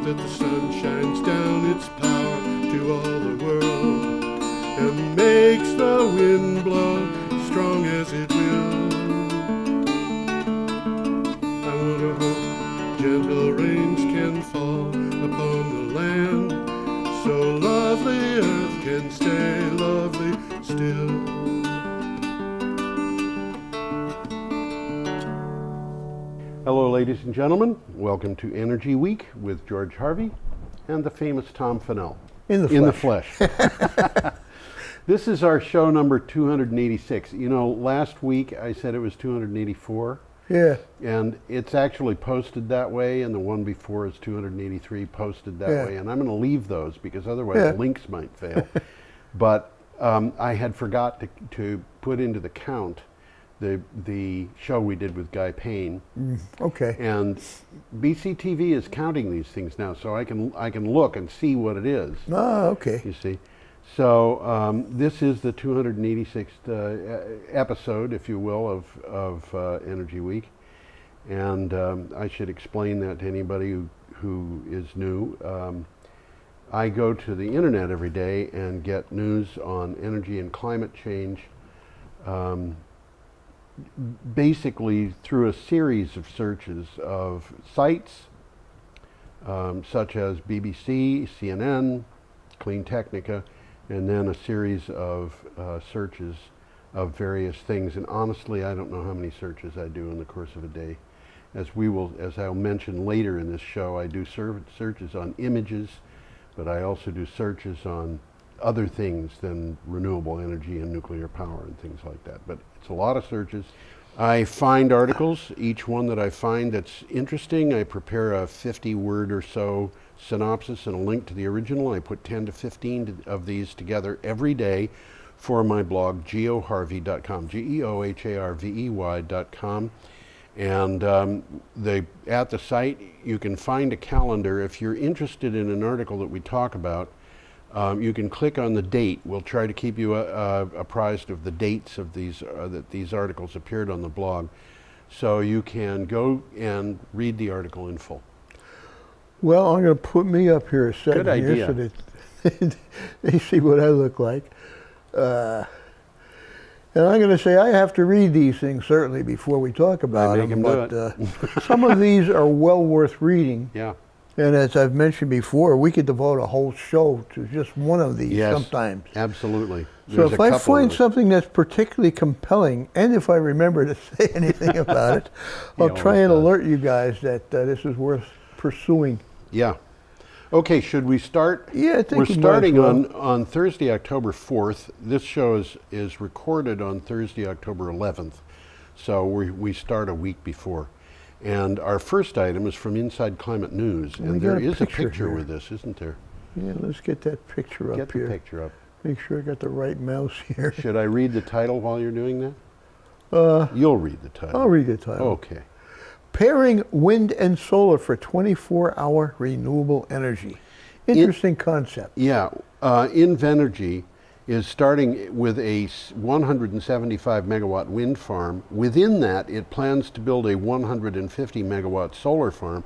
that the sun shines down its power to all the world and makes the wind blow strong as it will. I wonder how gentle rains can fall upon the land, so lovely earth can stay lovely still. Hello, ladies and gentlemen. Welcome to Energy Week with George Harvey and the famous Tom Fennell. In the flesh. This is our show number 286. You know, last week I said it was 284. Yeah. And it's actually posted that way, and the one before is 283 posted that way. And I'm going to leave those because otherwise links might fail. But I had forgot to put into the count the show we did with Guy Payne. Okay. And BCTV is counting these things now, so I can look and see what it is. Oh, okay. You see. So this is the 286th episode, if you will, of Energy Week. And I should explain that to anybody who is new. I go to the internet every day and get news on energy and climate change, basically through a series of searches of sites such as BBC, CNN, Clean Technica, and then a series of searches of various things. And honestly, I don't know how many searches I do in the course of a day. As I'll mention later in this show, I do searches on images, but I also do searches on other things than renewable energy and nuclear power and things like that. But it's a lot of searches. I find articles, each one that I find that's interesting. I prepare a 50-word or so synopsis and a link to the original. I put 10 to 15 of these together every day for my blog, geoharvey.com, geoharvey.com. And at the site, you can find a calendar. If you're interested in an article that we talk about, you can click on the date. We'll try to keep you apprised of the dates of that these articles appeared on the blog, so you can go and read the article in full. Well, I'm going to put me up here a second. Good idea. So that they see what I look like. And I'm going to say I have to read these things certainly before we talk about them. But some of these are well worth reading. Yeah. And as I've mentioned before, we could devote a whole show to just one of these sometimes. Absolutely. So if I find something that's particularly compelling, and if I remember to say anything about it, I'll try and alert you guys that this is worth pursuing. Yeah. Okay, should we start? Yeah, I think we're starting on Thursday, October 4th. This show is recorded on Thursday, October 11th. So we start a week before. And our first item is from Inside Climate News, and there is a picture with this, isn't there? Yeah, let's get that picture up here. Get the picture up. Make sure I got the right mouse here. Should I read the title while you're doing that? You'll read the title. I'll read the title. Okay. Pairing wind and solar for 24-hour renewable energy. Interesting concept. Yeah. Invenergy is starting with a 175 megawatt wind farm. Within that, it plans to build a 150 megawatt solar farm.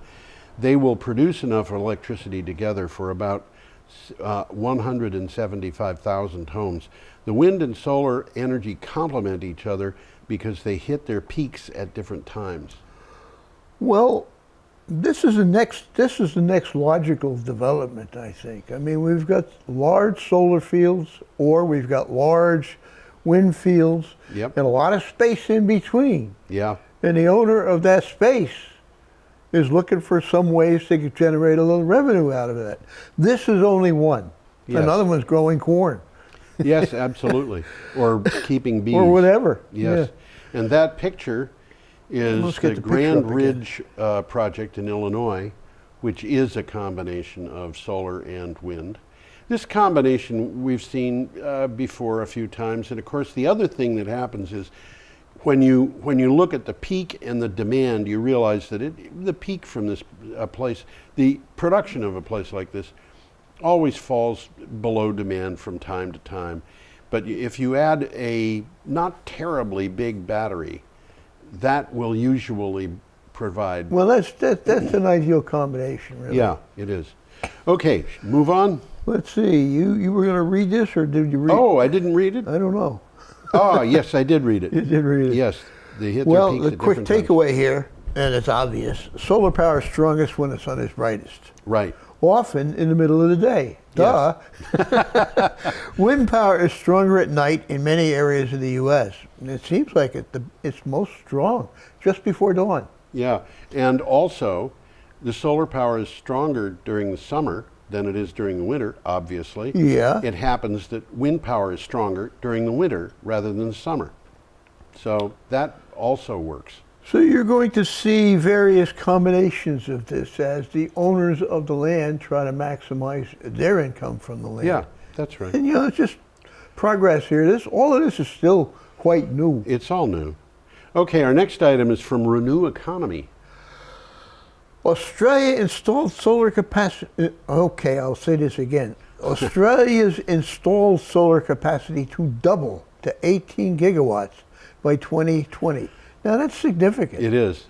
They will produce enough electricity together for about 175,000 homes. The wind and solar energy complement each other because they hit their peaks at different times. Well, this is the next logical development, I think. I mean, we've got large solar fields, or we've got large wind fields, and a lot of space in between. Yeah. And the owner of that space is looking for some ways to generate a little revenue out of it. This is only one. Yes. Another one's growing corn. Yes, absolutely. Or keeping bees. Or whatever. Yes. Yeah. And that picture is the Grand Ridge project in Illinois, which is a combination of solar and wind. This combination we've seen before a few times, and of course the other thing that happens is when you look at the peak and the demand, you realize that the peak from this place, the production of a place like this always falls below demand from time to time. But if you add a not terribly big battery, that will usually provide. Well, that's an ideal combination, really. Yeah, it is. Okay, move on. Let's see. You were going to read this, or did you read? Oh, I didn't read it. I don't know. Oh, yes, I did read it. You did read it. Yes, they hit Well, their peaks the at quick different times. takeaway here, and it's obvious: solar power is strongest when the sun is brightest. Right. Often in the middle of the day. Duh. Wind power is stronger at night in many areas of the U.S. And it seems like it's most strong just before dawn. Yeah, and also, the solar power is stronger during the summer than it is during the winter, obviously. Yeah. It happens that wind power is stronger during the winter rather than the summer. So that also works. So you're going to see various combinations of this as the owners of the land try to maximize their income from the land. Yeah, that's right. And it's just progress here. All of this is still quite new. It's all new. Okay, our next item is from Renew Economy. Australia installed solar capacity. Okay, I'll say this again. Australia's installed solar capacity to double to 18 gigawatts by 2020. Now that's significant. It is.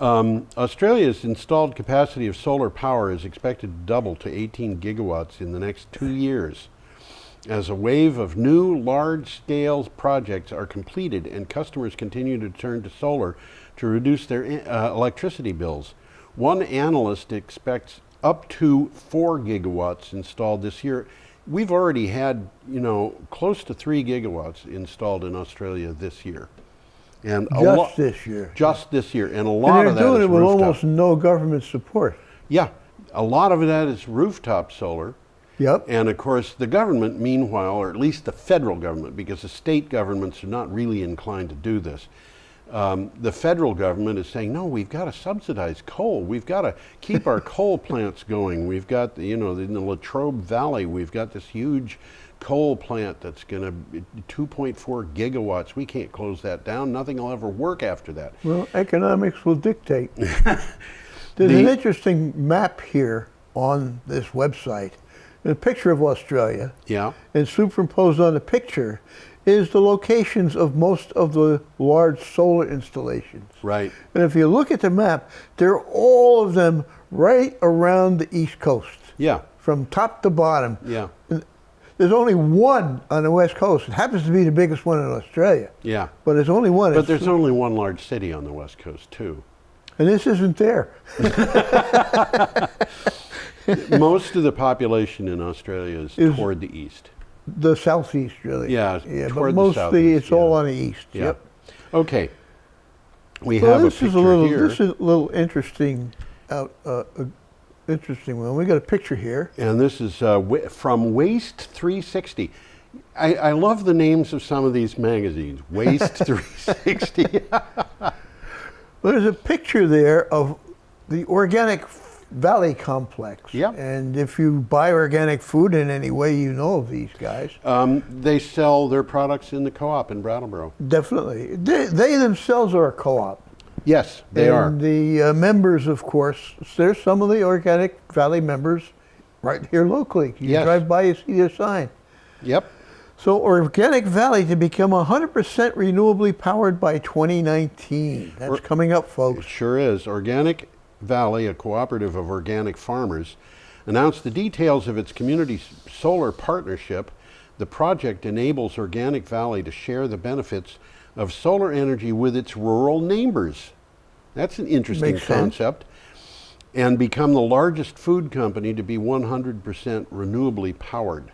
Australia's installed capacity of solar power is expected to double to 18 gigawatts in the next 2 years, as a wave of new large-scale projects are completed and customers continue to turn to solar to reduce their electricity bills. One analyst expects up to 4 gigawatts installed this year. We've already had, close to 3 gigawatts installed in Australia this year. And this year. Just this year. And a lot of that is they're doing it with rooftop. almost no government support. Yeah. A lot of that is rooftop solar. Yep. And of course, the government, meanwhile, or at least the federal government, because the state governments are not really inclined to do this, the federal government is saying, no, we've got to subsidize coal. We've got to keep our coal plants going. We've got, in the Latrobe Valley, we've got this huge coal plant that's going to be 2.4 gigawatts. We can't close that down. Nothing will ever work after that. Well, economics will dictate. There's an interesting map here on this website. A picture of Australia. Yeah. And superimposed on the picture is the locations of most of the large solar installations. Right. And if you look at the map, they're all of them right around the East Coast. Yeah. From top to bottom. Yeah. And there's only one on the West Coast. It happens to be the biggest one in Australia. Yeah. But there's only one. But there's only one large city on the West Coast, too. And this isn't there. Most of the population in Australia is toward the east. The southeast, really. Yeah, but toward the mostly southeast, it's all on the east. Yeah. Yep. Okay. We have a picture here. This is a little interesting, interesting one. We got a picture here. And this is from Waste 360. I love the names of some of these magazines. Waste 360. Well, there's a picture there of the Organic Valley complex. Yep. And if you buy organic food in any way, you know of these guys. They sell their products in the co-op in Brattleboro. Definitely. They themselves are a co-op. Yes, they are. And the members, of course, there's some of the Organic Valley members right here locally. You drive by, you see their sign. Yep. So Organic Valley to become 100% renewably powered by 2019. That's coming up, folks. It sure is. Organic Valley, a cooperative of organic farmers, announced the details of its community solar partnership. The project enables Organic Valley to share the benefits of solar energy with its rural neighbors. That's an interesting concept. And become the largest food company to be 100% renewably powered.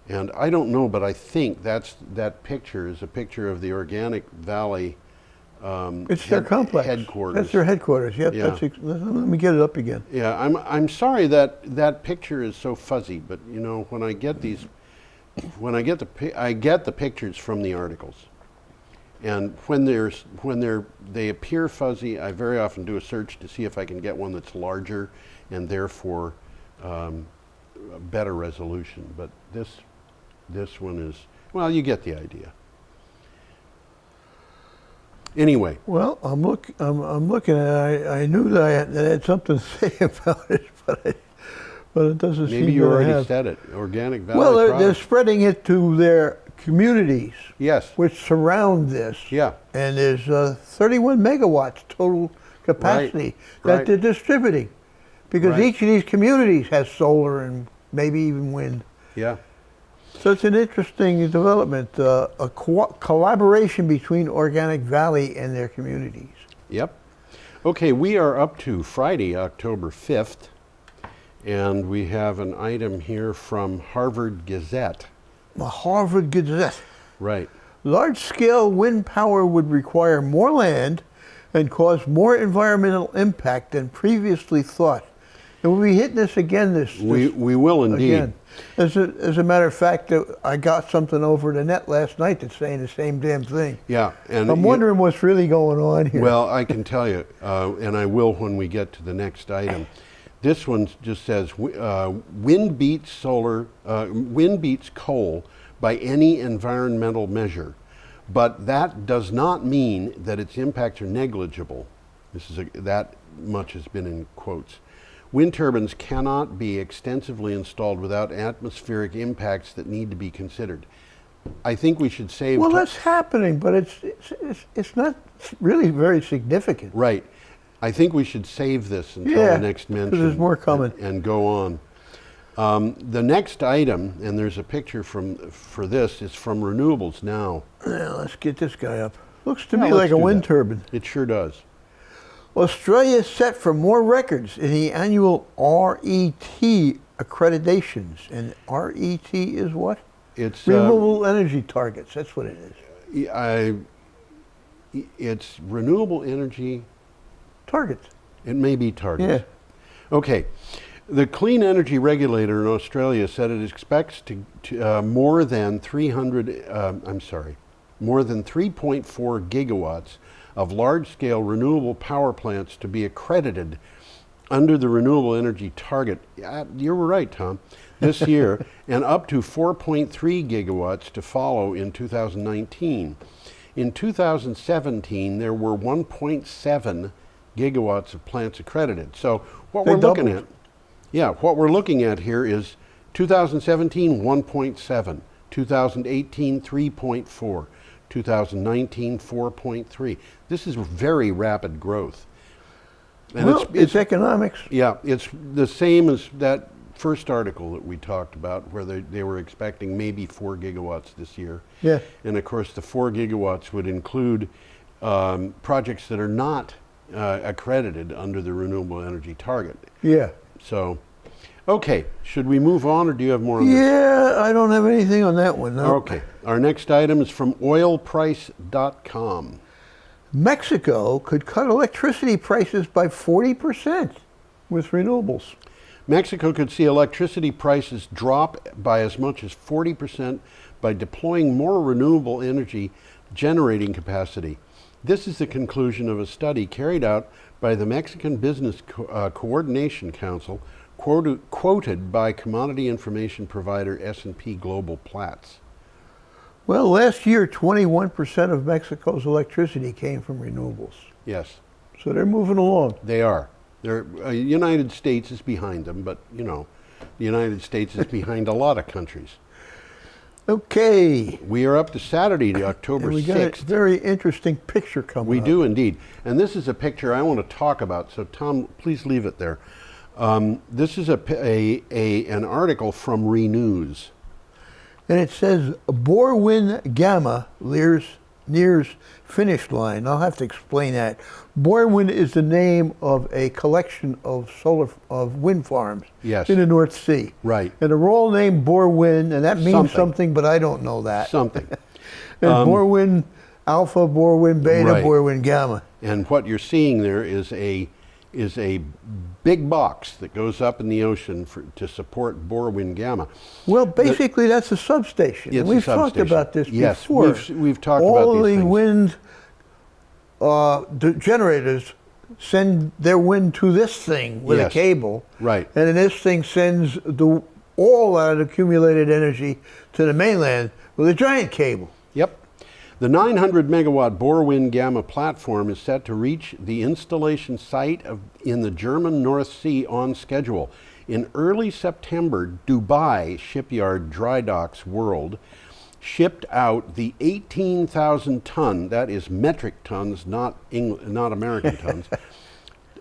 And I don't know, but I think that picture is a picture of the Organic Valley it's their complex. Headquarters. That's their headquarters. Yep. Yeah. Let me get it up again. Yeah, I'm sorry that picture is so fuzzy, but when I get these, I get the pictures from the articles, and when they appear fuzzy, I very often do a search to see if I can get one that's larger and therefore a better resolution. But this one is, well, you get the idea. Anyway. Well, I'm looking at it. I knew that I had something to say about it, but it doesn't seem Maybe you that I already have. said it. Organic Valley. Well, they're spreading it to their communities. Yes. Which surround this. Yeah. And there's 31 megawatts total capacity that Right. they're distributing. Because Right. each of these communities has solar and maybe even wind. Yeah. So it's an interesting development, a collaboration between Organic Valley and their communities. Yep. Okay, we are up to Friday, October 5th, and we have an item here from Harvard Gazette. The Harvard Gazette. Right. Large-scale wind power would require more land and cause more environmental impact than previously thought. And we'll be hitting this again We will indeed. again. As a matter of fact, I got something over the net last night that's saying the same damn thing. Yeah. And I'm wondering what's really going on here. Well, I can tell you, and I will when we get to the next item. This one just says, wind beats coal by any environmental measure, but that does not mean that its impacts are negligible. That much has been in quotes. Wind turbines cannot be extensively installed without atmospheric impacts that need to be considered. I think we should save. Well, that's happening, but it's not really very significant. Right. I think we should save this until Yeah, the next mention. 'cause there's more coming. And go on. The next item, and there's a picture for this, is from Renewables now. Yeah, let's get this guy up. Looks to Yeah, me let's like a do wind that. turbine. It sure does. Australia is set for more records in the annual RET accreditations. And RET is what? It's Renewable energy targets. That's what it is. it's renewable energy. Targets. It may be targets. Yeah. Okay. The Clean Energy Regulator in Australia said it expects more than 3.4 gigawatts of large-scale renewable power plants to be accredited under the renewable energy target. You were right, Tom. This year, and up to 4.3 gigawatts to follow in 2019. In 2017, there were 1.7 gigawatts of plants accredited. So what They we're looking doubled. what we're looking at here is 2017, 1.7, 2018, 3.4, 2019, 4.3. This is very rapid growth. And Well, it's economics. yeah, it's the same as that first article that we talked about where they were expecting maybe 4 gigawatts this year. Yeah. And of course, the 4 gigawatts would include projects that are not accredited under the renewable energy target. Yeah. So, okay, should we move on or do you have more on this? Yeah, I don't have anything on that one. No. Okay, our next item is from oilprice.com. Mexico could cut electricity prices by 40% with renewables. Mexico could see electricity prices drop by as much as 40% by deploying more renewable energy generating capacity. This is the conclusion of a study carried out by the Mexican Business Coordination Council, quoted by commodity information provider S&P Global Platts. Well, last year, 21% of Mexico's electricity came from renewables. Yes, So they're moving along. they are. The United States is behind them, but you know, the United States is behind a lot of countries. Okay. We are up to Saturday, October And we got a 6th. very interesting picture coming We up. do indeed. And this is a picture I want to talk about. So Tom, please leave it there. This is an article from Renews. And it says, Borwind Gamma nears finish line. I'll have to explain that. Borwind is the name of a collection of wind farms Yes. in the North Sea. Right. And they're all named Borwind, and that means Something. something, but I don't know that. Something. And Borwind Alpha, Borwind Beta, Right. Borwind Gamma. And what you're seeing there is a big box that goes up in the ocean to support Borwind Gamma. Well, basically, that's a substation. It's And a we've talked substation. about this Yes, before. we've talked all about these the things. wind generators send their wind to this thing with a Yes. cable. Right. And then this thing sends all that accumulated energy to the mainland with a giant cable. Yep. The 900 megawatt Borwind Gamma platform is set to reach the installation site in the German North Sea on schedule. In early September, Dubai Shipyard Dry Docks World shipped out the 18,000 ton, that is metric tons, not American tons,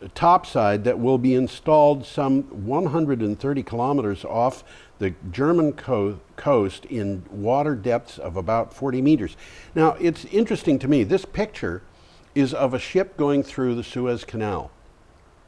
topside that will be installed some 130 kilometers off the German coast in water depths of about 40 meters. Now, it's interesting to me, this picture is of a ship going through the Suez Canal.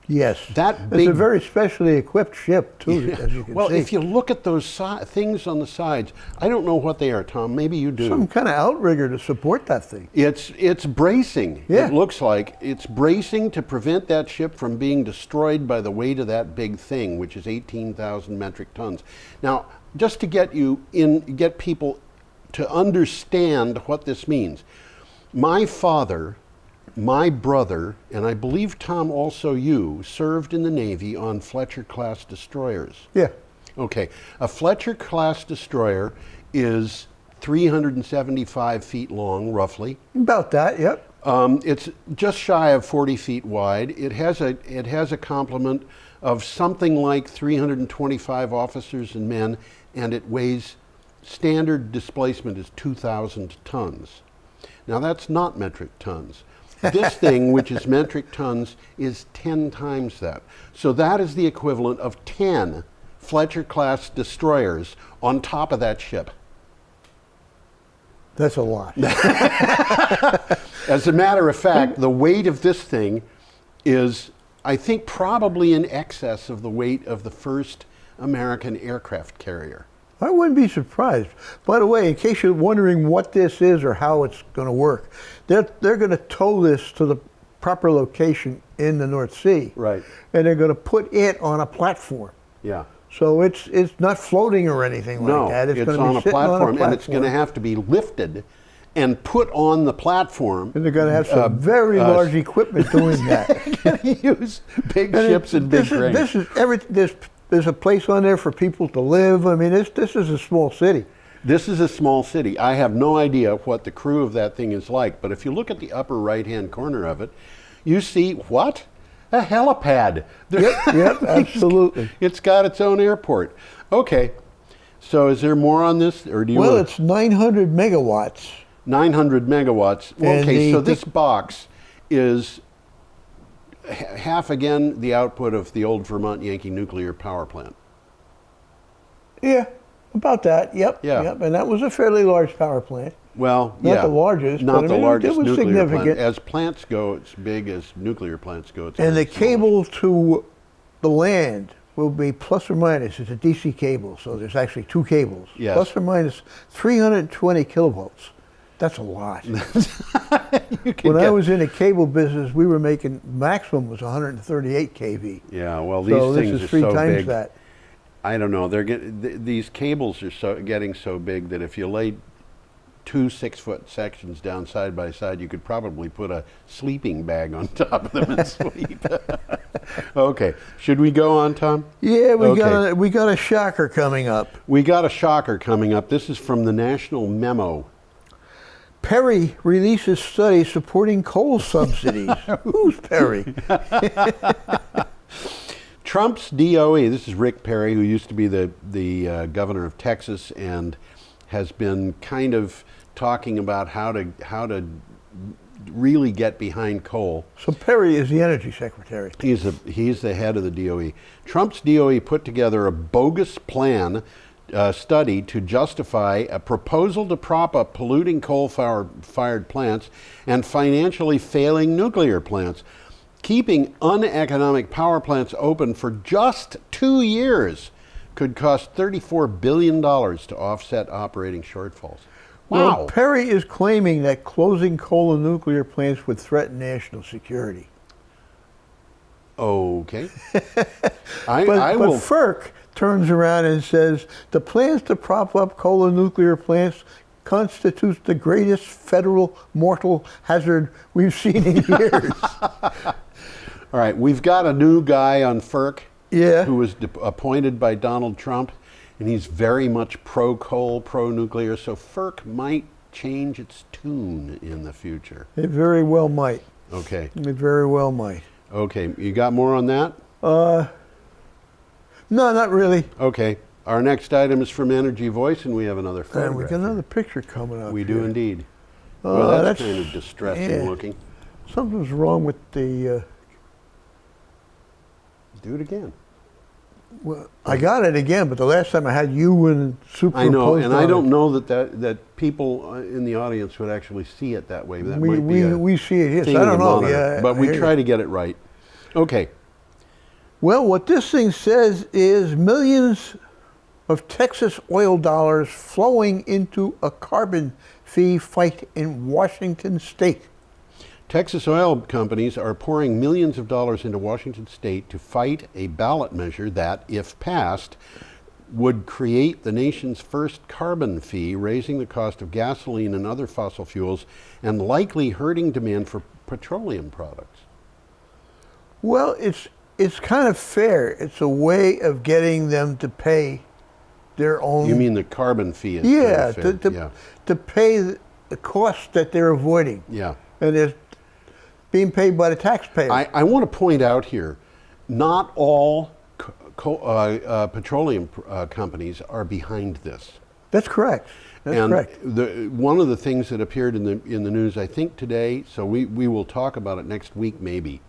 Yes. That big, it's a very specially equipped ship, too, as you can well, see. if you look at those things on the sides, I don't know what they are, Tom. Maybe you do. Some kind of outrigger to support that thing. It's bracing. Yeah. It looks like it's bracing to prevent that ship from being destroyed by the weight of that big thing, which is 18,000 metric tons. Now, just to get people to understand what this means, my father, my brother, and I believe, Tom, also you, served in the Navy on Fletcher-class destroyers. Yeah. Okay. A Fletcher-class destroyer is 375 feet long, roughly. About that, yep. It's just shy of 40 feet wide. It has a complement of something like 325 officers and men, and it weighs, standard displacement is 2,000 tons. Now, that's not metric tons. This thing, which is metric tons, is 10 times that. So that is the equivalent of 10 Fletcher-class destroyers on top of that ship. That's a lot. As a matter of fact, the weight of this thing is, I think, probably in excess of the weight of the first American aircraft carrier. I wouldn't be surprised. By the way, in case you're wondering what this is or how it's going to work, they're going to tow this to the proper location in the North Sea. Right. And they're going to put it on a platform. Yeah. So it's not floating or anything like that. It's going to on be a sitting platform, and it's going to have to be lifted and put on the platform. And they're going to have some very large equipment doing that. Use big ships and big cranes. This is everything. There's a place on there for people to live. I mean, this is a small city. This is a small city. I have no idea what the crew of that thing is like, but if you look at the upper right-hand corner of it, you see what? A helipad. Yep, absolutely. It's got its own airport. Okay, so is there more on this, or do you? Well, it's 900 megawatts. 900 megawatts. Okay, so this box is half again the output of the old Vermont Yankee nuclear power plant. Yeah, about that. Yep. Yeah. Yep. And that was a fairly large power plant. Well, not the largest, not but the I mean, largest it was nuclear significant. plant. As plants go, it's big. As nuclear plants go, it's and the smaller. cable to the land will be plus or minus. It's a DC cable, so there's actually two cables. Yes. Plus or minus 320 kilovolts. That's a lot. When I was in the cable business, we were making, maximum was 138 kV. Yeah, well, these So things this is are 3 so times big. that. I don't know. These cables are getting so big that if you laid 2 6-foot sections down side by side, you could probably put a sleeping bag on top of them and sleep. Okay, should we go on, Tom? Yeah, Okay. we got a shocker coming up. We got a shocker coming up. This is from the National Memo. Perry releases study supporting coal subsidies. Who's Perry? Trump's DOE, this is Rick Perry, who used to be the governor of Texas and has been kind of talking about how to really get behind coal. So Perry is the energy secretary. He's the head of the DOE. Trump's DOE put together a bogus plan study to justify a proposal to prop up polluting coal-fired plants and financially failing nuclear plants. Keeping uneconomic power plants open for just 2 years could cost $34 billion to offset operating shortfalls. Wow. Well, Perry is claiming that closing coal and nuclear plants would threaten national security. Okay. But will. FERC turns around and says the plans to prop up coal and nuclear plants constitutes the greatest federal mortal hazard we've seen in years. All right, we've got a new guy on FERC who was appointed by Donald Trump, and he's very much pro-coal, pro-nuclear, so FERC might change its tune in the future. It very well might. Okay. It very well might. Okay, you got more on that? No, not really. Okay. Our next item is from Energy Voice, and we have another photograph. And we got another picture coming up. We here. do indeed. Well, that's kind of distressing yeah. looking. Something's wrong with the Do it again. Well, I got it again, but the last time I had you and superimposed I know, and I on don't it. know that people in the audience would actually see it that way. That We, might be a we see it here. thing So I of don't the know. monitor, Yeah, but I we hear try you. to get it right. Okay. Well, what this thing says is millions of Texas oil dollars flowing into a carbon fee fight in Washington state. Texas oil companies are pouring millions of dollars into Washington state to fight a ballot measure that, if passed, would create the nation's first carbon fee, raising the cost of gasoline and other fossil fuels and likely hurting demand for petroleum products. Well, it's kind of fair. It's a way of getting them to pay their own. You mean the carbon fee is yeah, fair. to pay the cost that they're avoiding, Yeah. and it's being paid by the taxpayer. I want to point out here, not all petroleum companies are behind this. That's correct. That's And correct. one of the things that appeared in the news, I think today, so we will talk about it next week maybe,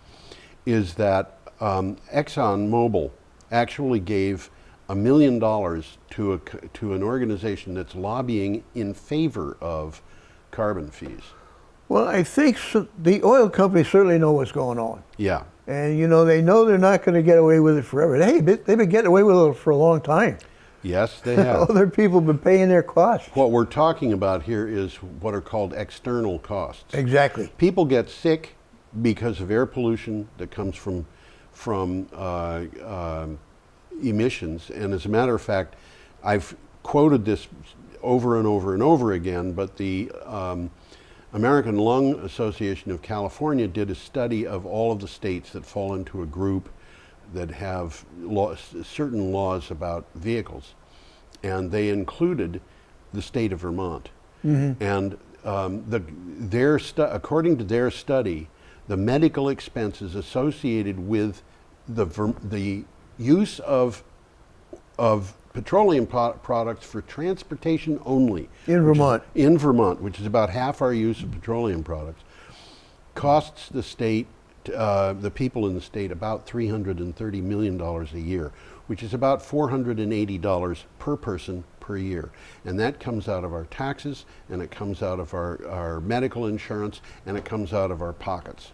is that ExxonMobil actually gave $1 million to an organization that's lobbying in favor of carbon fees. Well, I think the oil companies certainly know what's going on. Yeah. And, they know they're not going to get away with it forever. Hey, they've been getting away with it for a long time. Yes, they have. Other people have been paying their costs. What we're talking about here is what are called external costs. Exactly. People get sick because of air pollution that comes from emissions. And as a matter of fact, I've quoted this over and over and over again, but the American Lung Association of California did a study of all of the states that fall into a group that have certain laws about vehicles, and they included the state of Vermont. Mm-hmm. And according to their study, the medical expenses associated with the use of petroleum products for transportation only In Vermont. which is about half our use of petroleum products, costs the state, the people in the state, about $330 million a year, which is about $480 per person per year. And that comes out of our taxes, and it comes out of our medical insurance, and it comes out of our pockets.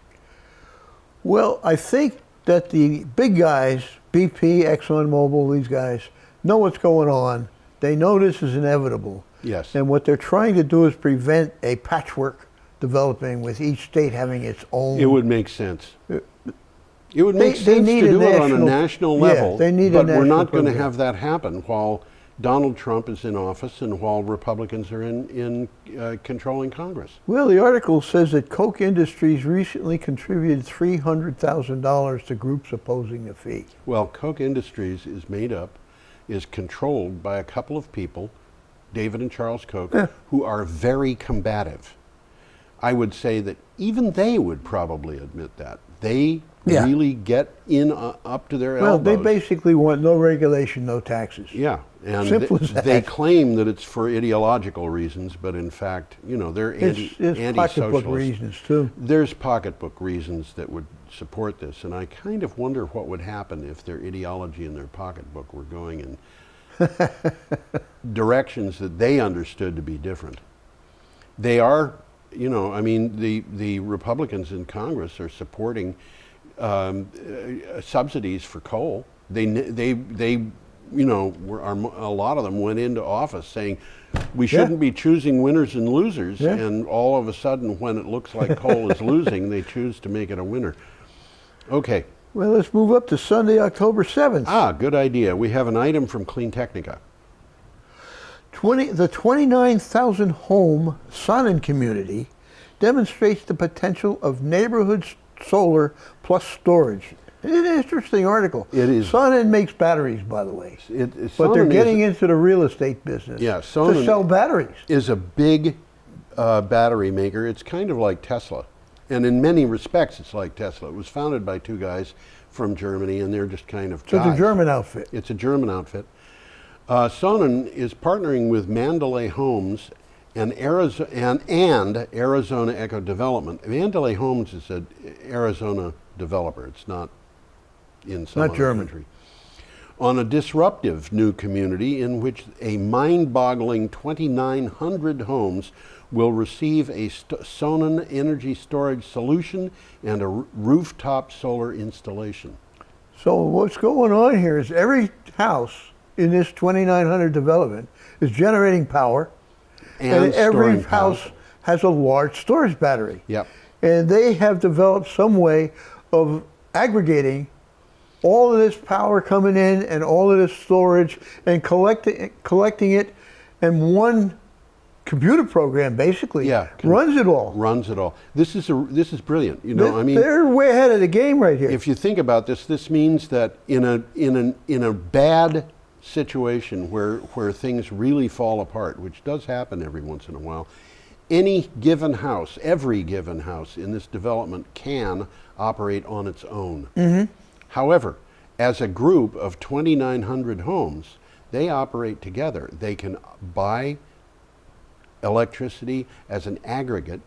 Well, I think that the big guys, BP, ExxonMobil, these guys, know what's going on. They know this is inevitable. Yes. And what they're trying to do is prevent a patchwork developing with each state having its own. It would make sense. It would make sense to do it on a national level, they need but a we're national not going to program. have that happen while Donald Trump is in office and while Republicans are in controlling Congress. Well, the article says that Koch Industries recently contributed $300,000 to groups opposing the fee. Well, Koch Industries is controlled by a couple of people, David and Charles Koch, who are very combative. I would say that even they would probably admit that. They really get in up to their elbows. Well, they basically want no regulation, no taxes. Yeah, and Simple as that. they claim that it's for ideological reasons, but in fact, they're It's anti-socialist. pocketbook reasons, too. There's pocketbook reasons that would support this, and I kind of wonder what would happen if their ideology and their pocketbook were going in directions that they understood to be different. They are, the Republicans in Congress are supporting subsidies for coal. A lot of them went into office saying we shouldn't be choosing winners and losers, and all of a sudden, when it looks like coal is losing, they choose to make it a winner. Okay. Well, let's move up to Sunday, October 7th. Good idea. We have an item from Clean Technica. The 29,000 home Sonnen community demonstrates the potential of neighborhood solar plus storage. It's an interesting article. It is. Sonnen makes batteries, by the way. But they're getting into the real estate business Yeah, to Sonnen sell batteries. is a big battery maker. It's kind of like Tesla. And in many respects, it's like Tesla. It was founded by two guys from Germany, and they're just kind of So guys. it's a German outfit. It's a German outfit. Sonnen is partnering with Mandalay Homes and Arizona Eco Development. Mandalay Homes is an Arizona developer. It's not in some Not other German. country. On a disruptive new community in which a mind-boggling 2,900 homes will receive a Sonnen energy storage solution and a rooftop solar installation. So what's going on here is every house in this 2,900 development is generating power, and every storing power. house has a large storage battery. Yep. And they have developed some way of aggregating all of this power coming in and all of this storage and collecting it, and one computer program basically runs it all. Runs it all. This is brilliant. You know, I mean, they're way ahead of the game right here. if you think about this, this means that in a bad situation where things really fall apart, which does happen every once in a while, any given house, every given house in this development can operate on its own. Mm-hmm. However, as a group of 2,900 homes, they operate together. They can buy electricity as an aggregate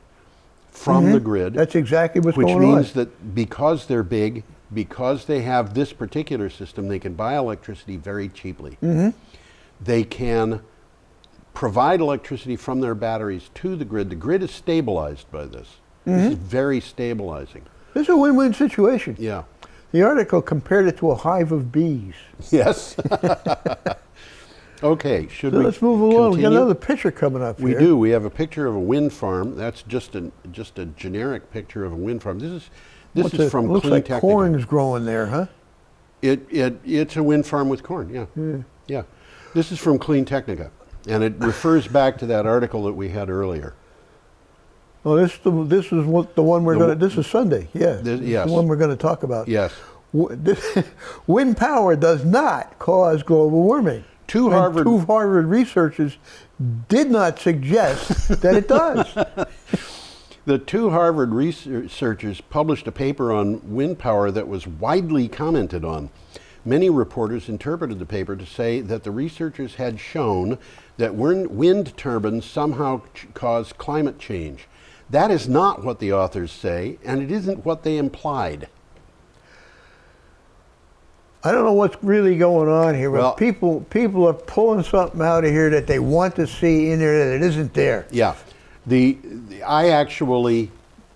from the grid. That's exactly what's which going on. means that because they're big, because they have this particular system, they can buy electricity very cheaply. They can provide electricity from their batteries to the grid. The grid is stabilized by this. This is very stabilizing. This is a win-win situation. Yeah. The article compared it to a hive of bees. Yes. Okay, should So we let's move along. We got continue? another picture coming up We here. do. We have a picture of a wind farm. That's just a generic picture of a wind farm. This is from looks Clean like Technica. corn's growing there, huh? It's a wind farm with corn. Yeah. This is from Clean Technica, and it refers back to that article that we had earlier. Well, this is what the one we're The going to. w- This is Sunday. Yeah. This is yes. the one we're going to talk about. Yes. Wind power does not cause global warming. Two And two Harvard researchers did not suggest that it does. The two Harvard researchers published a paper on wind power that was widely commented on. Many reporters interpreted the paper to say that the researchers had shown that wind turbines somehow cause climate change. That is not what the authors say, and it isn't what they implied. I don't know what's really going on here, but Well- people are pulling something out of here that they want to see in there that it isn't there. Yeah. I actually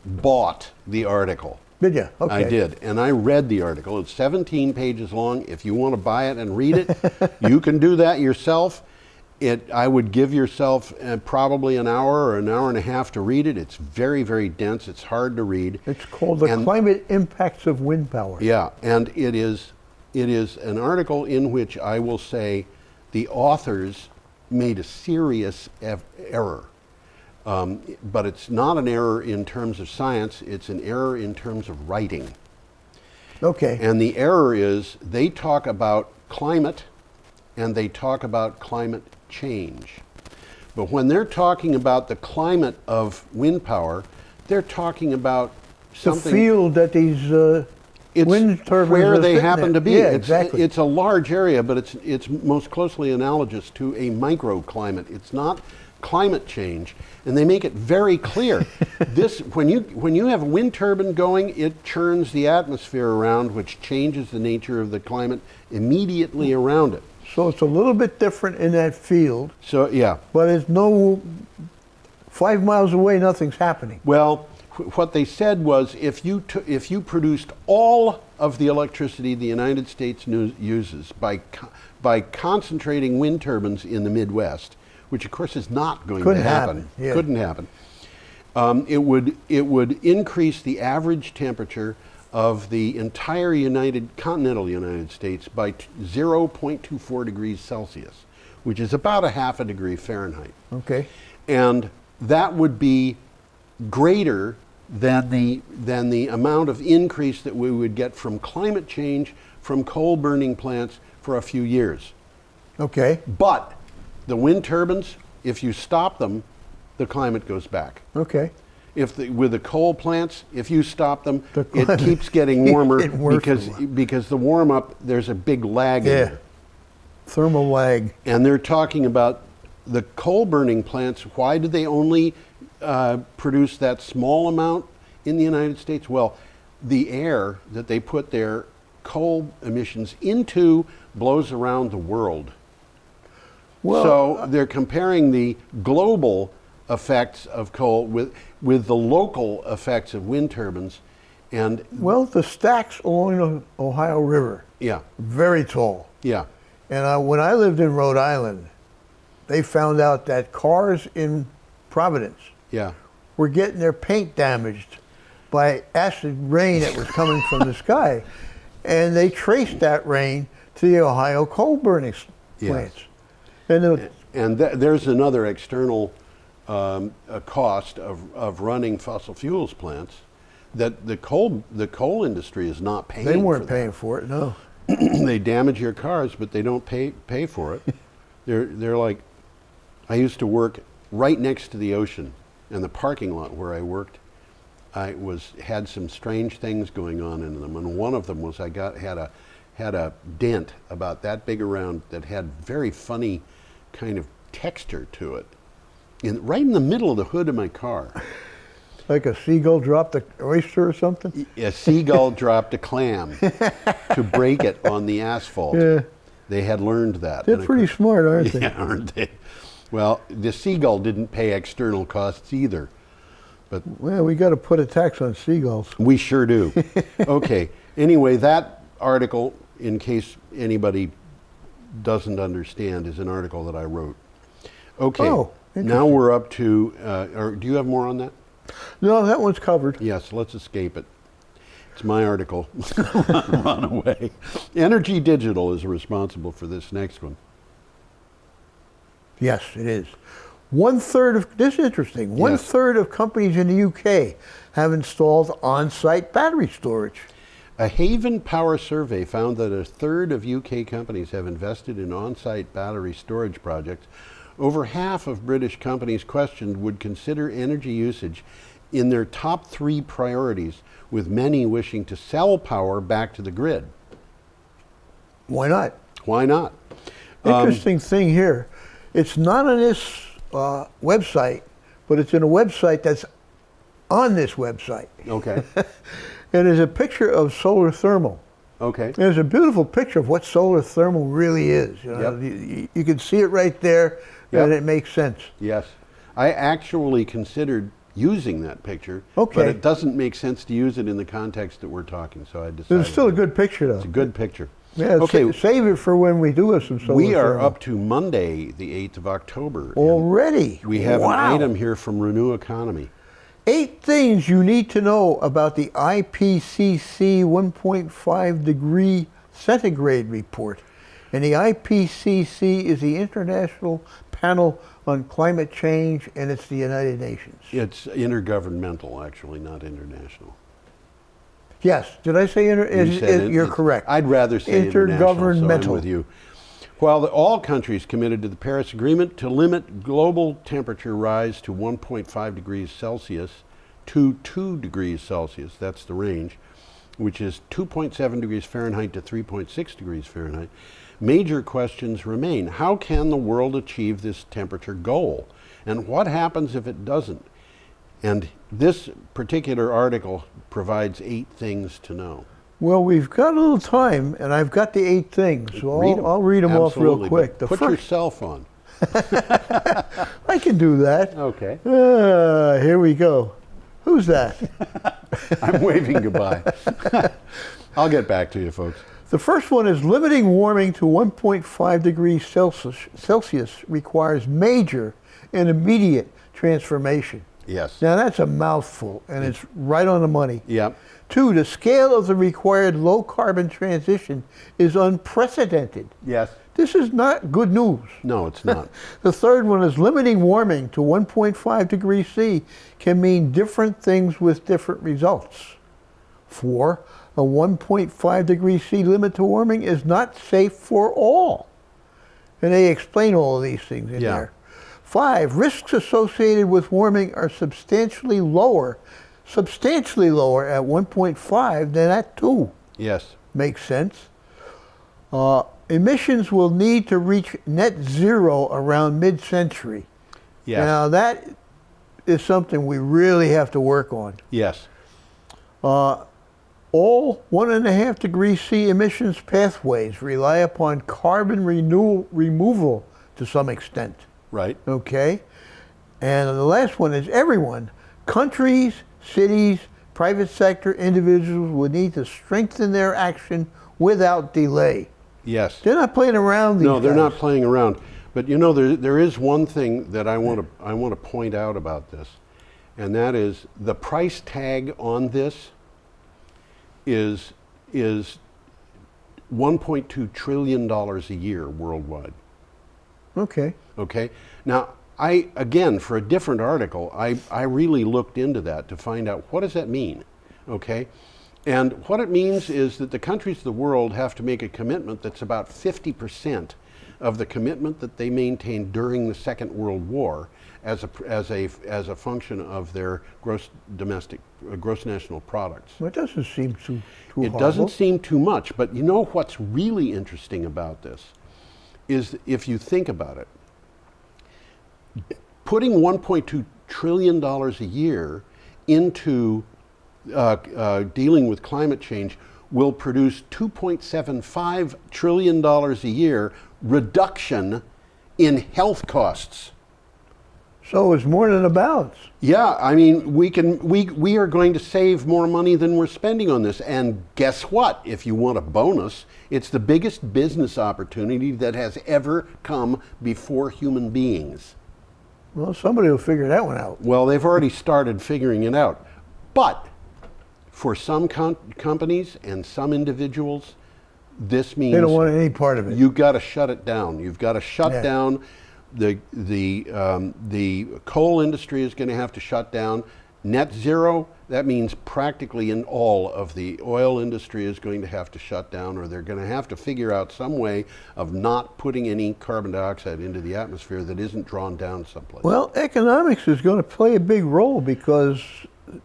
bought the article. Did you? Okay. I did, and I read the article. It's 17 pages long. If you want to buy it and read it, you can do that yourself. I would give yourself probably an hour or an hour and a half to read it. It's very, very dense. It's hard to read. It's called The Climate Impacts of Wind Power. Yeah, and it is an article in which I will say the authors made a serious error. But it's not an error in terms of science, it's an error in terms of writing. Okay. And the error is they talk about climate and they talk about climate change. But when they're talking about the climate of wind power, they're talking about the something. field that these wind turbines where are they sitting happen in. to be. Yeah, It's, exactly. it's a large area, but it's most closely analogous to a microclimate. It's not climate change, and they make it very clear. This when you have a wind turbine going, it churns the atmosphere around, which changes the nature of the climate immediately around it. So it's a little bit different in that field, So yeah, but it's 5 miles away, nothing's happening. well, what they said was if you produced all of the electricity the United States uses by concentrating wind turbines in the Midwest, which of course is not going Couldn't to happen. happen, yeah. Couldn't happen. It would increase the average temperature of the entire continental United States by 0.24 degrees Celsius, which is about a half a degree Fahrenheit. Okay. And that would be greater than the amount of increase that we would get from climate change from coal burning plants for a few years. Okay. But the wind turbines, if you stop them, the climate goes back. Okay. With the coal plants, if you stop them, The it climate keeps getting warmer get worse because the warm up, there's a big lag in Yeah. there. Thermal lag. And they're talking about the coal burning plants. Why do they only produce that small amount in the United States? Well, the air that they put there coal emissions into blows around the world. Well, So they're comparing the global effects of coal with the local effects of wind turbines. And well, the stacks along the Ohio River, yeah, very tall. yeah, And when I lived in Rhode Island, they found out that cars in Providence yeah, were getting their paint damaged by acid rain that was coming from the sky. And they traced that rain to the Ohio coal burning Yes. plants. And and there's another external cost of running fossil fuels plants that the coal industry is not paying. they weren't for that. paying for it, no. They damage your cars, but they don't pay for it. They're like, I used to work right next to the ocean, and the parking lot where I worked, had some strange things going on in them, and one of them was I had a dent about that big around that had very funny kind of texture to it, right in the middle of the hood of my car. Like a seagull dropped an oyster or something? A seagull dropped a clam to break it on the asphalt. Yeah. They had learned that. They're pretty smart, aren't they? Yeah, aren't they? Well, the seagull didn't pay external costs either, but Well, we got to put a tax on seagulls. we sure do. Okay. Anyway, that article, in case anybody doesn't understand, is an article that I wrote. Okay. Oh, now interesting. we're up to. Or do you have more on that? No, that one's covered. Yes. Let's escape it. It's my article. Run away. Energy Digital is responsible for this next one. Yes, it is. This is interesting. One third of companies in the UK have installed on-site battery storage. A Haven Power survey found that a third of UK companies have invested in on-site battery storage projects. Over half of British companies questioned would consider energy usage in their top 3 priorities, with many wishing to sell power back to the grid. Why not? Why not? Interesting thing here. It's not on this website, but it's in a website that's on this website. Okay. And there's a picture of solar thermal. Okay. There's a beautiful picture of what solar thermal really is. You know? Yep. You can see it right there, and Yep. it makes sense. Yes. I actually considered using that picture, Okay. but it doesn't make sense to use it in the context that we're talking, so I decided. There's still a good picture, though. It's a good picture. Yeah, Okay. save it for when we do have some solar We are thermal. up to Monday, the 8th of October. and Already? We have Wow. an item here from Renew Economy. 8 things you need to know about the IPCC 1.5 degree centigrade report. And the IPCC is the International Panel on Climate Change, and it's the United Nations. It's intergovernmental, actually, not international. Yes, did I say You said it- you're it's- correct. I'd rather say international, so I'm Intergovernmental. with you. While all countries committed to the Paris Agreement to limit global temperature rise to 1.5 degrees Celsius to 2 degrees Celsius, that's the range, which is 2.7 degrees Fahrenheit to 3.6 degrees Fahrenheit, major questions remain. How can the world achieve this temperature goal? And what happens if it doesn't? And this particular article provides 8 things to know. Well, we've got a little time, and I've got the 8 things, so Read 'em. I'll read them off real Absolutely, quick. but put your cell phone. I can do that. Okay. Here we go. Who's that? I'm waving goodbye. I'll get back to you, folks. The first one is limiting warming to 1.5 degrees Celsius requires major and immediate transformation. Yes. Now that's a mouthful, and it's right on the money. Yep. 2, the scale of the required low carbon transition is unprecedented. Yes. This is not good news. No, it's not. The third one is limiting warming to 1.5 degrees C can mean different things with different results. 4, a 1.5 degrees C limit to warming is not safe for all. And they explain all of these things in there. 5, risks associated with warming are substantially lower at 1.5 than at 2. Yes. Makes sense. Emissions will need to reach net zero around mid-century. Yes. Now that is something we really have to work on. Yes. All 1.5 degree C emissions pathways rely upon carbon removal to some extent. Right. Okay? And the last one is everyone. Countries, cities, private sector, individuals would need to strengthen their action without delay. Yes. They're not playing around these No, they're guys. not playing around. But you know, there is one thing that I want to point out about this, and that is the price tag on this is $1.2 trillion a year worldwide. Okay. Okay. Now, again, for a different article, I really looked into that to find out what does that mean. Okay. And what it means is that the countries of the world have to make a commitment that's about 50% of the commitment that they maintained during the Second World War as a function of their gross national products. Well, it doesn't seem too It horrible. doesn't seem too much, but you know what's really interesting about this is if you think about it, putting $1.2 trillion a year into dealing with climate change will produce $2.75 trillion a year reduction in health costs. So it's more than a balance. Yeah, I mean, we are going to save more money than we're spending on this. And guess what? If you want a bonus, it's the biggest business opportunity that has ever come before human beings. Well, somebody will figure that one out. Well, they've already started figuring it out. But for some companies and some individuals, this means They don't want any part of it. you've got to shut it down. You've got to shut Yeah. down. The coal industry is going to have to shut down. Net zero, that means practically in all of the oil industry is going to have to shut down, or they're going to have to figure out some way of not putting any carbon dioxide into the atmosphere that isn't drawn down someplace. Well, economics is going to play a big role because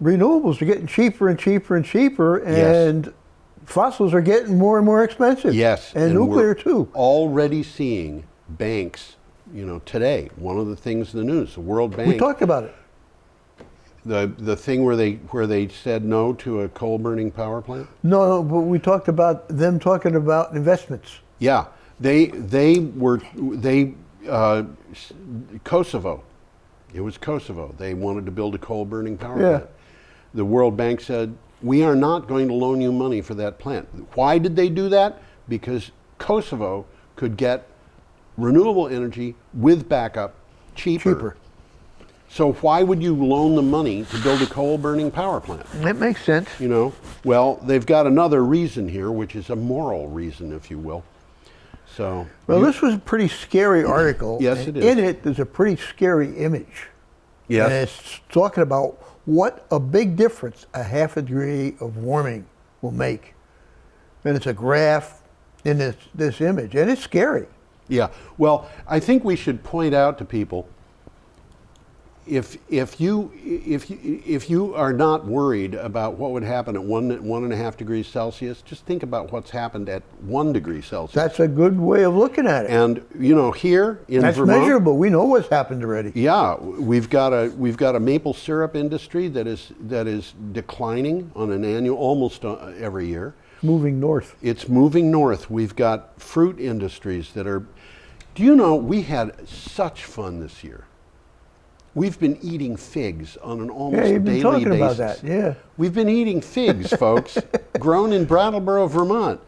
renewables are getting cheaper and cheaper and cheaper, and fossils are getting more and more expensive. Yes, and we're nuclear too. already seeing banks, you know, today, one of the things in the news, the World Bank. We talked about it. The thing where they said no to a coal burning power plant? No, but we talked about them talking about investments. Yeah. Kosovo. It was Kosovo. They wanted to build a coal burning power plant. The World Bank said, we are not going to loan you money for that plant. Why did they do that? Because Kosovo could get renewable energy with backup cheaper. So why would you loan them money to build a coal burning power plant? That makes sense. You know, well, they've got another reason here, which is a moral reason, if you will. So, Well, this was a pretty scary article. Yes, and it is. In it, there's a pretty scary image. yes, And it's talking about what a big difference a 0.5 degree of warming will make. And it's a graph in this image, and it's scary. yeah. Well, I think we should point out to people, if you are not worried about what would happen at 1.5 degrees Celsius, just think about what's happened at 1 degree Celsius. That's a good way of looking at it. And you know, here in That's Vermont, measurable. We know what's happened already. yeah, we've got a maple syrup industry that is declining on an annual, almost every year. Moving north. It's moving north. We've got fruit industries that are. Do you know we had such fun this year? We've been eating figs on an almost Yeah, you've been daily talking basis. about that. Yeah. We've been eating figs, folks, grown in Brattleboro, Vermont.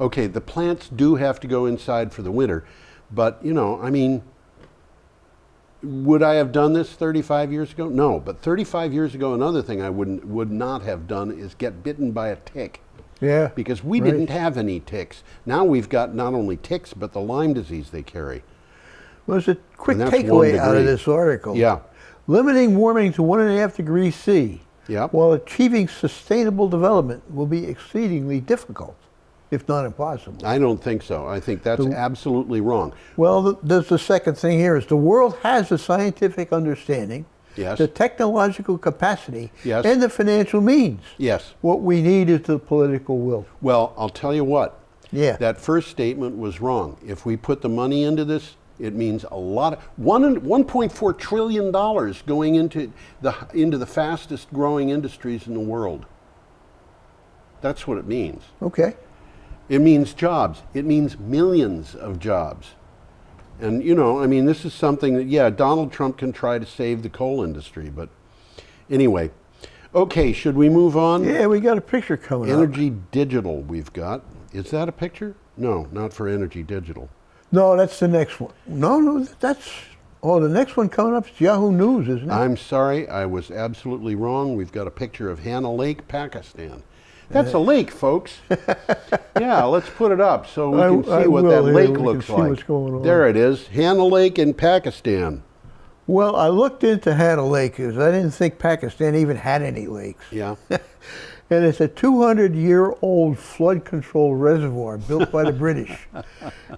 Okay, the plants do have to go inside for the winter, but you know, I mean, would I have done this 35 years ago? No, but 35 years ago, another thing I would not have done is get bitten by a tick. Yeah. Because we right. didn't have any ticks. Now we've got not only ticks, but the Lyme disease they carry. Well, there's a quick And that's 1 takeaway out of degree. this article. Yeah. Limiting warming to 1.5 degrees C Yeah. while achieving sustainable development will be exceedingly difficult, if not impossible. I don't think so. I think that's absolutely wrong. Well, there's the second thing here is the world has the scientific understanding, Yes. the technological capacity, Yes. and the financial means. Yes. What we need is the political will. Well, I'll tell you what. Yeah. That first statement was wrong. If we put the money into this, it means a lot of $1.4 trillion going into the fastest growing industries in the world. That's what it means. Okay. It means jobs. It means millions of jobs. And, you know, I mean, this is something that, yeah, Donald Trump can try to save the coal industry, but anyway. Okay, should we move on? Yeah, we got a picture coming up. Energy Digital we've got. Is that a picture? No, not for Energy Digital. No, that's the next one. No, that's... Oh, the next one coming up is Yahoo News, isn't it? I'm sorry, I was absolutely wrong. We've got a picture of Hana Lake, Pakistan. That's a lake, folks. Yeah, let's put it up so we can see what that lake looks like. What's going on. There it is, Hana Lake in Pakistan. Well, I looked into Hana Lake because I didn't think Pakistan even had any lakes. Yeah. And it's a 200-year-old flood control reservoir built by the British.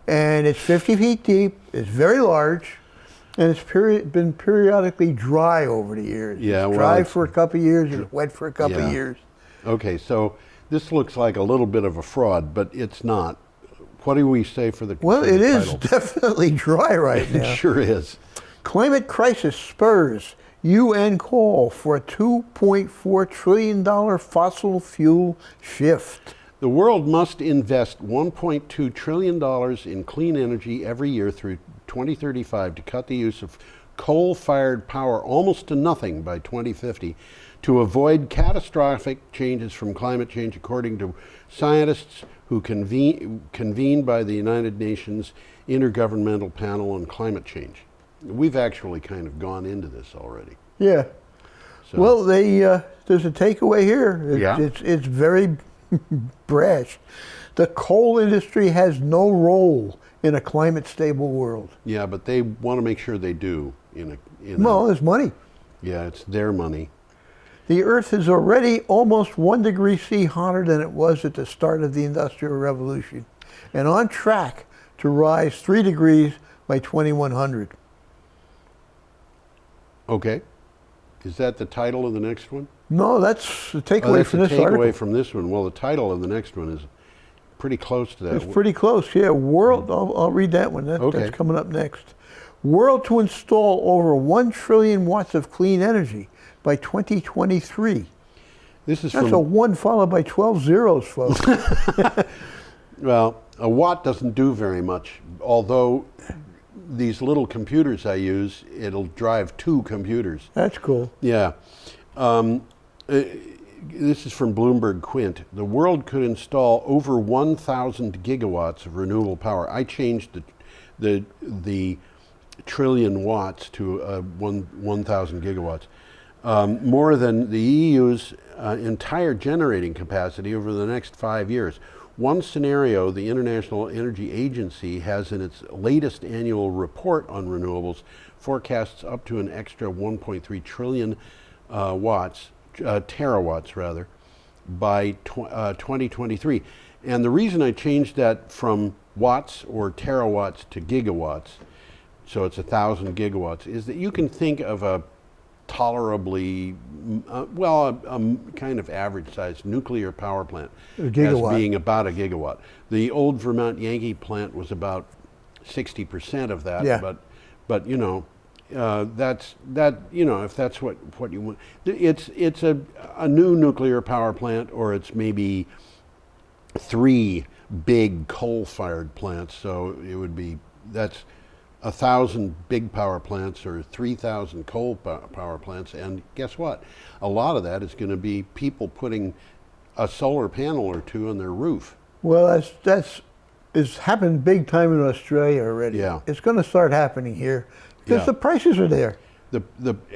And it's 50 feet deep, it's very large, and it's been periodically dry over the years. Yeah, it's dry for a couple of years, it's wet for a couple of years. Okay, so this looks like a little bit of a fraud, but it's not. What do we say for the Well, for the it is title? definitely dry right now. It sure is. Climate crisis spurs UN call for a $2.4 trillion fossil fuel shift. The world must invest $1.2 trillion in clean energy every year through 2035 to cut the use of coal-fired power almost to nothing by 2050 to avoid catastrophic changes from climate change, according to scientists who convened by the United Nations Intergovernmental Panel on Climate Change. We've actually kind of gone into this already. Yeah. So. Well, there's a takeaway here. Yeah. It's very brash. The coal industry has no role in a climate stable world. Yeah, but they want to make sure they do. Well, there's money. Yeah, it's their money. The Earth is already almost 1 degree C hotter than it was at the start of the Industrial Revolution, and on track to rise 3 degrees by 2100. Okay. Is that the title of the next one? No, that's the takeaway from this article. Takeaway from this one. Well, the title of the next one is pretty close to that. It's pretty close, yeah. World, I'll read that one. That's coming up next. World to install over 1 trillion watts of clean energy by 2023. That's a 1 followed by 12 zeros, folks. Well, a watt doesn't do very much, although these little computers I use, it'll drive 2 computers. That's cool. Yeah. This is from Bloomberg Quint. The world could install over 1,000 gigawatts of renewable power. I changed the trillion watts to 1,000 gigawatts. More than the EU's entire generating capacity over the next 5 years. One scenario the International Energy Agency has in its latest annual report on renewables forecasts up to an extra 1.3 trillion terawatts rather, by 2023. And the reason I changed that from watts or terawatts to gigawatts, so it's 1,000 gigawatts, is that you can think of a tolerably, a kind of average-sized nuclear power plant as being about a gigawatt. The old Vermont Yankee plant was about 60% of that, yeah. but you know, if that's what you want, it's a new nuclear power plant, or it's maybe 3 big coal-fired plants. So it would be, that's 1,000 big power plants or 3,000 coal power plants, and guess what? A lot of that is going to be people putting a solar panel or 2 on their roof. Well, it's happened big time in Australia already. Yeah. It's going to start happening here because the prices are there.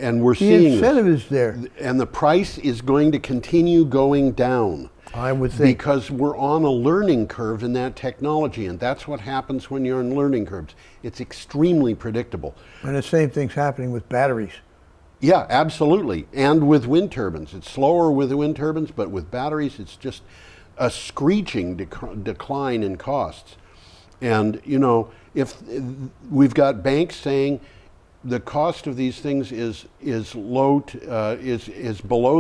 And we're seeing the incentive is there, and the price is going to continue going down. I would think, because we're on a learning curve in that technology, and that's what happens when you're on learning curves. It's extremely predictable. And the same thing's happening with batteries. Yeah, absolutely. And with wind turbines. It's slower with the wind turbines, but with batteries, it's just a screeching decline in costs. And, you know, if we've got banks saying the cost of these things is below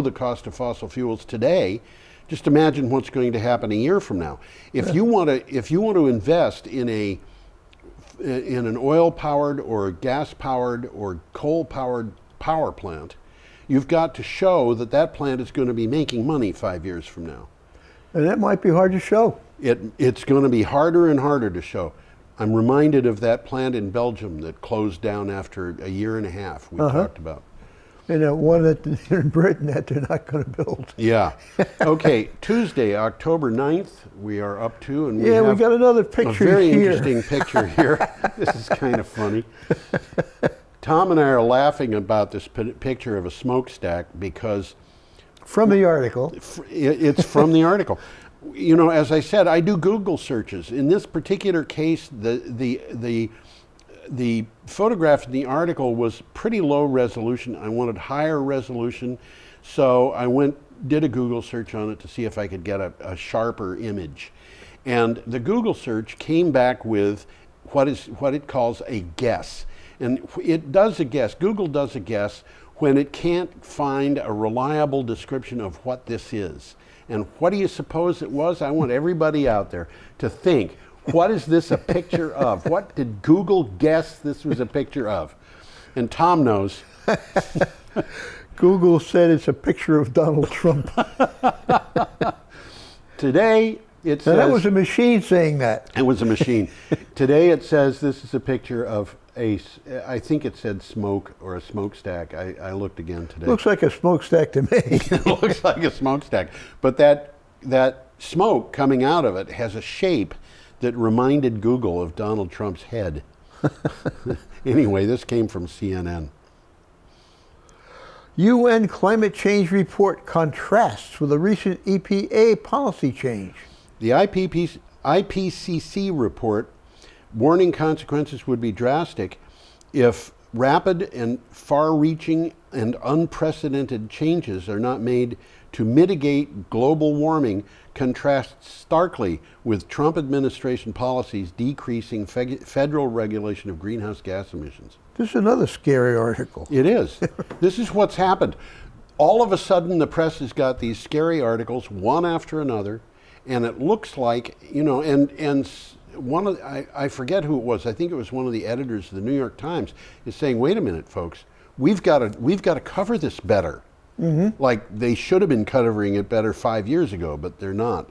the cost of fossil fuels today, just imagine what's going to happen a year from now. If you want to invest in an oil-powered or gas-powered or coal-powered power plant, you've got to show that plant is going to be making money 5 years from now. And that might be hard to show. It's going to be harder and harder to show. I'm reminded of that plant in Belgium that closed down after a year and a half we talked about. And one that in Britain that they're not going to build. Yeah. Okay, Tuesday, October 9th, we are up to, and we got another picture a very here. interesting picture here. This is kind of funny. Tom and I are laughing about this picture of a smokestack because... From the article. It's from the article. You know, as I said, I do Google searches. In this particular case, the photograph in the article was pretty low resolution. I wanted higher resolution, so I did a Google search on it to see if I could get a sharper image. And the Google search came back with what it calls a guess. And it does a guess. Google does a guess when it can't find a reliable description of what this is. And what do you suppose it was? I want everybody out there to think, what is this a picture of? What did Google guess this was a picture of? And Tom knows. Google said it's a picture of Donald Trump. Today, it says... Now that was a machine saying that. It was a machine. Today it says this is a picture of I think it said smoke or a smokestack. I looked again today. Looks like a smokestack to me. It looks like a smokestack. But that smoke coming out of it has a shape that reminded Google of Donald Trump's head. Anyway, this came from CNN. UN climate change report contrasts with a recent EPA policy change. The IPCC report warning consequences would be drastic if rapid and far-reaching and unprecedented changes are not made to mitigate global warming, contrasts starkly with Trump administration policies decreasing federal regulation of greenhouse gas emissions. This is another scary article. It is. This is what's happened. All of a sudden, the press has got these scary articles, one after another, and it looks like, you know, and one of I forget who it was. I think it was one of the editors of the New York Times is saying, "Wait a minute, folks, we've got to cover this better." Mm-hmm. Like they should have been covering it better 5 years ago, but they're not.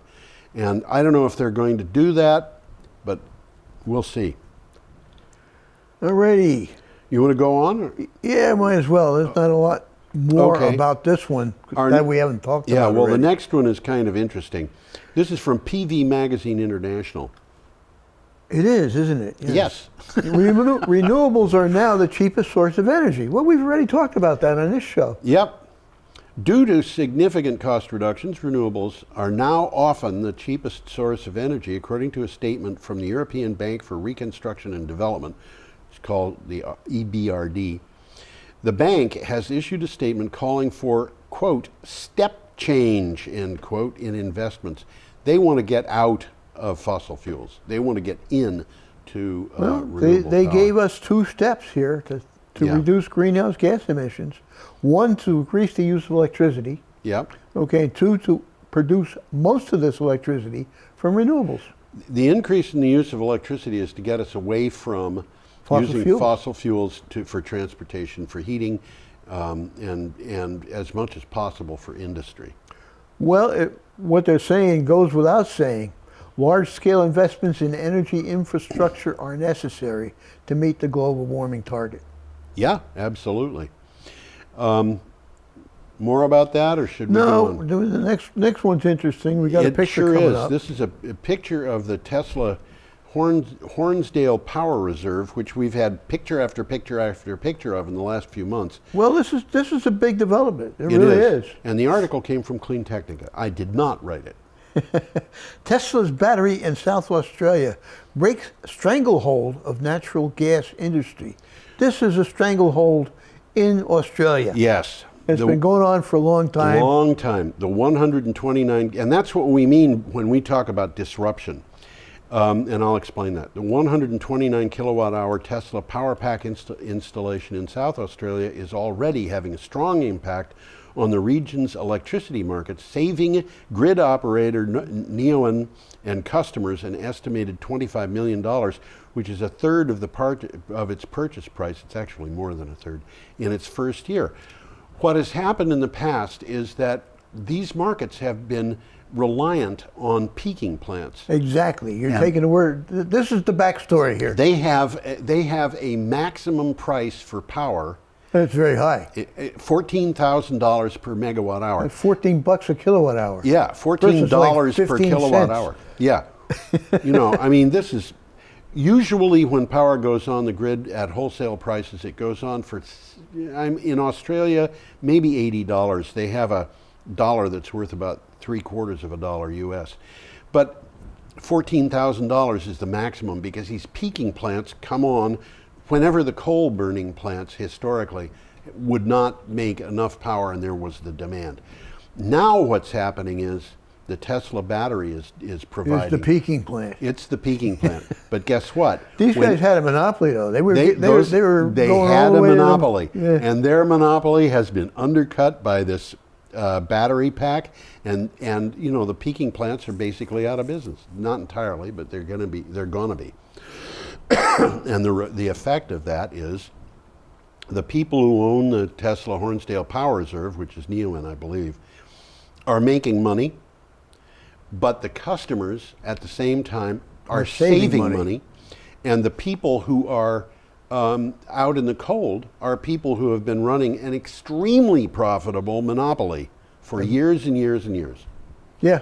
And I don't know if they're going to do that, but we'll see. Alrighty. You want to go on? Or? Yeah, might as well. There's not a lot more about this one that we haven't talked about. Yeah, well, already. The next one is kind of interesting. This is from PV Magazine International. It is, isn't it? Yes. Renewables are now the cheapest source of energy. Well, we've already talked about that on this show. Yep. Due to significant cost reductions, renewables are now often the cheapest source of energy, according to a statement from the European Bank for Reconstruction and Development. It's called the EBRD. The bank has issued a statement calling for, quote, step change, end quote, in investments. They want to get out of fossil fuels. They want to get in to renewable They power. gave us 2 steps here to reduce greenhouse gas emissions. 1, to increase the use of electricity. Yep. Okay, 2, to produce most of this electricity from renewables. The increase in the use of electricity is to get us away from fossil fuels for transportation, for heating, and as much as possible for industry. Well, what they're saying goes without saying. Large-scale investments in energy infrastructure are necessary to meet the global warming target. Yeah, absolutely. More about that, or should we go on? No, the next one's interesting. We got a picture coming up. This is a picture of the Tesla Hornsdale Power Reserve, which we've had picture after picture after picture of in the last few months. Well, this is a big development. It really is. And the article came from Clean Technica. I did not write it. Tesla's battery in South Australia breaks stranglehold of natural gas industry. This is a stranglehold in Australia. Yes. It's been going on for a long time. Long time. The 129, and that's what we mean when we talk about disruption. And I'll explain that. The 129 kilowatt hour Tesla power pack installation in South Australia is already having a strong impact on the region's electricity market, saving grid operator Neoen and customers an estimated $25 million, which is a third of its purchase price. It's actually more than a third in its first year. What has happened in the past is that these markets have been reliant on peaking plants. Exactly. You're And- taking the word. This is the backstory here. They have a maximum price for power, It's very high. $14,000 per megawatt hour. That's $14 a kilowatt hour. Yeah, $14 Versus like per 15 kilowatt cents. hour. Yeah. You know, I mean, this is usually when power goes on the grid at wholesale prices, it goes on for, in Australia, maybe $80. They have a dollar that's worth about $0.75 US. But $14,000 is the maximum because these peaking plants come on whenever the coal burning plants historically would not make enough power and there was the demand. Now what's happening is the Tesla battery is providing. It's the peaking plant. It's the peaking plant. But guess what? These guys had a monopoly, though. They were They going had all the a way to the- monopoly, Yeah. and their monopoly has been undercut by this battery pack, and you know the peaking plants are basically out of business. Not entirely, but they're gonna be. And the effect of that is the people who own the Tesla Hornsdale Power Reserve, which is Neoen, I believe, are making money, but the customers at the same time are saving money. And the people who are out in the cold are people who have been running an extremely profitable monopoly for years and years and years. Yeah.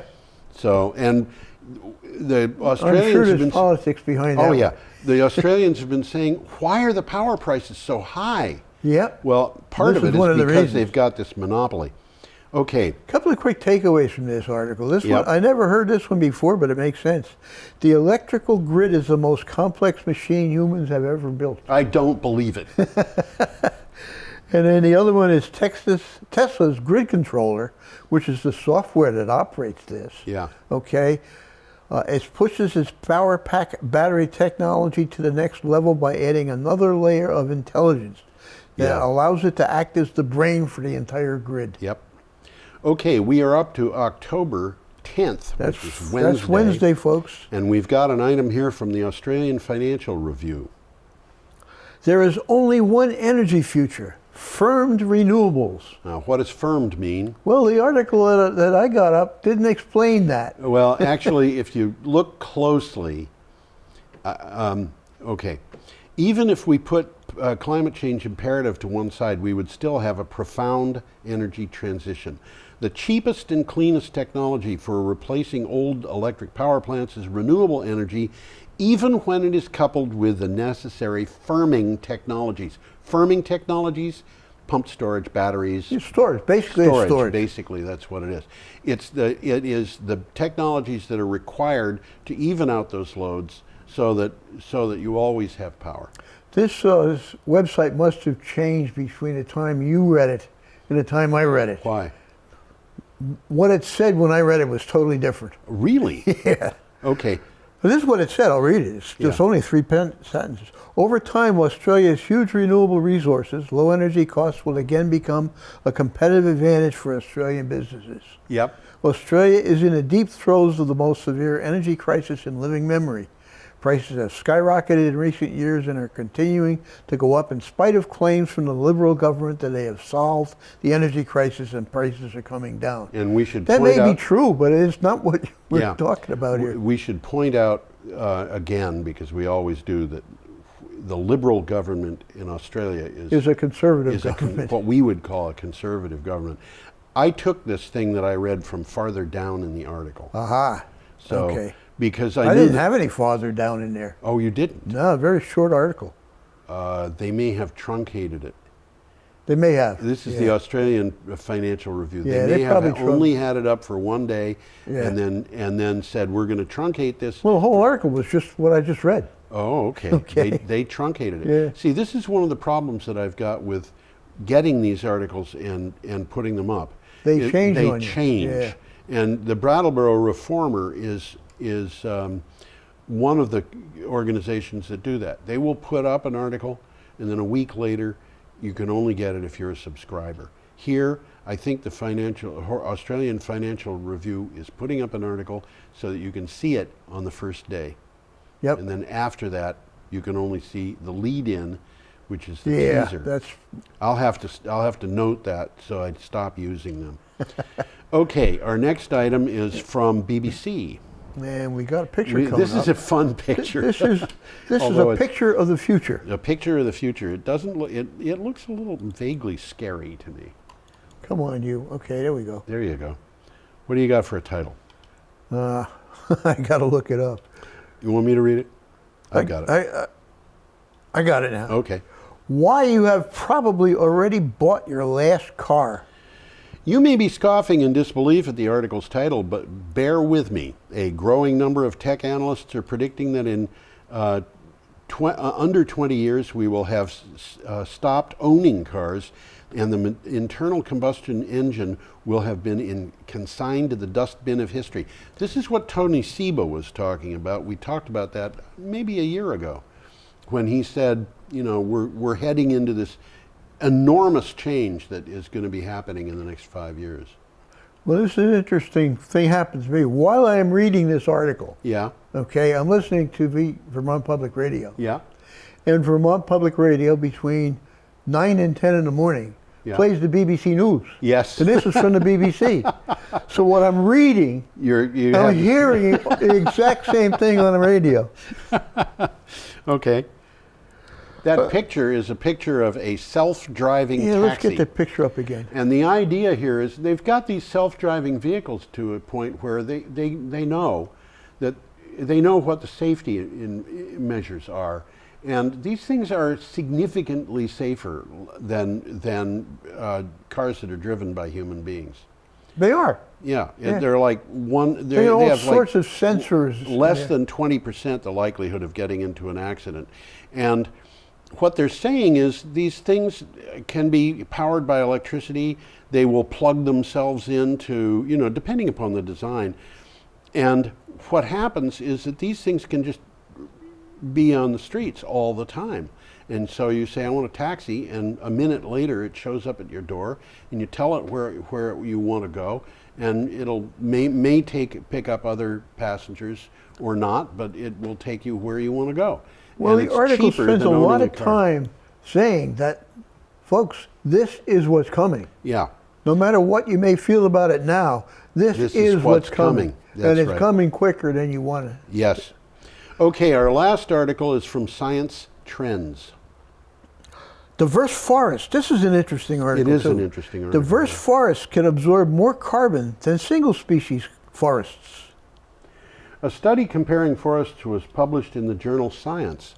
So, and the I'm Australians sure have there's been politics behind that. Oh one. yeah, the Australians have been saying, why are the power prices so high? Yep. Well, part This of it is one is of the because reasons. they've got this monopoly. Okay, A couple of quick takeaways from this article. This Yep. one, I never heard this one before, but it makes sense. The electrical grid is the most complex machine humans have ever built. I don't believe it. And then the other one is Tesla's grid controller, which is the software that operates this. Yeah. Okay. It pushes its power pack battery technology to the next level by adding another layer of intelligence that Yeah. allows it to act as the brain for the entire grid. Yep. Okay, we are up to October 10th, which is Wednesday. That's Wednesday, folks. And we've got an item here from the Australian Financial Review. There is only one energy future, firmed renewables. Now, what does firmed mean? Well, the article that I got up didn't explain that. Well, actually, if you look closely, okay, even if we put climate change imperative to one side, we would still have a profound energy transition. The cheapest and cleanest technology for replacing old electric power plants is renewable energy, even when it is coupled with the necessary firming technologies. Firming technologies, pumped storage, batteries. It's storage, basically it's storage. Basically, that's what it is. It is the technologies that are required to even out those loads so that you always have power. This website must have changed between the time you read it and the time I read it. Why? What it said when I read it was totally different. Really? Yeah. Okay. But this is what it said. I'll read it. It's just Yeah. only three sentences. Over time, Australia's huge renewable resources, low energy costs will again become a competitive advantage for Australian businesses. Yep. Australia is in the deep throes of the most severe energy crisis in living memory. Prices have skyrocketed in recent years and are continuing to go up in spite of claims from the Liberal government that they have solved the energy crisis and prices are coming down. And we should That point may out, be true, but it's not what we're Yeah. talking about here. We should point out again, because we always do, that the Liberal government in Australia Is a conservative is government. what we would call a conservative government. I took this thing that I read from farther down in the article. Aha. So, Okay. because I I knew didn't that- have any farther down in there. Oh, you didn't? No, a very short article. They may have truncated it. They may have. This is Yeah. the Australian Financial Review. Yeah, they they may have probably only had it up for one day, Yeah. and then said we're going to truncate this. Well, the whole article was just what I just read. Oh, okay. Okay. They truncated it. Yeah. See, this is one of the problems that I've got with getting these articles and putting them up. They change They on you. change. Yeah. And the Brattleboro Reformer is one of the organizations that do that. They will put up an article, and then a week later, you can only get it if you're a subscriber. Here, I think the Australian Financial Review is putting up an article so that you can see it on the first day. Yep. And then after that, you can only see the lead-in, which is the Yeah, teaser. that's I'll have to note that so I stop using them. Okay, our next item is from BBC. man. We got a picture coming This up. is a fun picture. This is Although a it's picture of the future. a picture of the future. It doesn't look. It looks a little vaguely scary to me. Come on, you. Okay, there we go. There you go. What do you got for a title? I got to look it up. You want me to read it? I've got it. I got it now. Okay. Why you have probably already bought your last car. You may be scoffing in disbelief at the article's title, but bear with me. A growing number of tech analysts are predicting that in under 20 years we will have stopped owning cars, and the internal combustion engine will have been consigned to the dustbin of history. This is what Tony Seba was talking about. We talked about that maybe a year ago, when he said, you know, we're heading into this enormous change that is going to be happening in the next 5 years. Well, this is an interesting thing happens to me. While I am reading this article, Yeah, okay, I'm listening to Vermont Public Radio. yeah, And Vermont Public Radio between 9 and 10 in the morning Yeah. plays the BBC News. yes. And this is from the BBC. So what I'm reading, I'm I'm hearing the exact same thing on the radio. Okay. That picture is a picture of a self-driving Yeah, taxi. let's get the picture up again. And the idea here is they've got these self-driving vehicles to a point where they know that they know what the safety measures are. And these things are significantly safer than cars that are driven by human beings. They are. Yeah, Yeah. they're like one. They have all have sorts like of sensors. less Yeah. than 20% the likelihood of getting into an accident. And what they're saying is these things can be powered by electricity. They will plug themselves into, you know, depending upon the design. And what happens is that these things can just be on the streets all the time. And so you say, I want a taxi, and a minute later it shows up at your door, and you tell it where you want to go, and it'll may pick up other passengers or not, but it will take you where you want to go. Well, And the it's article cheaper spends a than lot owning of car. time saying that, folks, this is what's coming. Yeah, No matter what you may feel about it now, this is what's coming. That's And it's right. coming quicker than you want to. yes. Okay, our last article is from Science Trends. Diverse forests. This is an interesting article. It is too. an interesting article. Diverse forests can absorb more carbon than single species forests. A study comparing forests was published in the journal Science.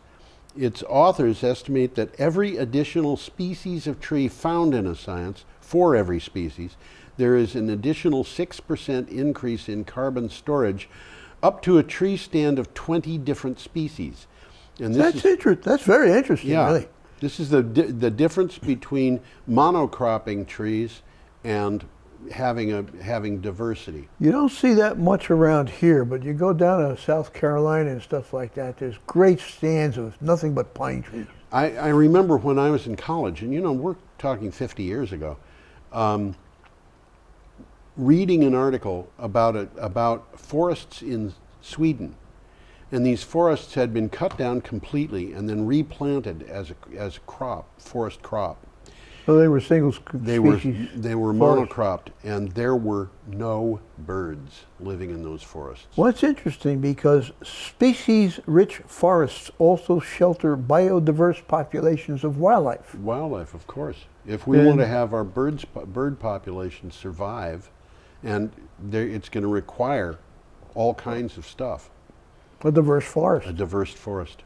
Its authors estimate that every additional species of tree found in a science, for every species, there is an additional 6% increase in carbon storage up to a tree stand of 20 different species. And this That's very interesting, yeah, really. this is the difference between monocropping trees and having diversity. You don't see that much around here, but you go down to South Carolina and stuff like that, there's great stands of nothing but pine trees. I remember when I was in college, and you know, we're talking 50 years ago, reading an article about forests in Sweden. And these forests had been cut down completely and then replanted as a crop, forest crop. So they were single They were species. forests. monocropped, and there were no birds living in those forests. Well, it's interesting because species-rich forests also shelter biodiverse populations of wildlife. Wildlife, of course. If we And- want to have our bird population survive, and it's going to require all kinds of stuff. A diverse forest. A diverse forest.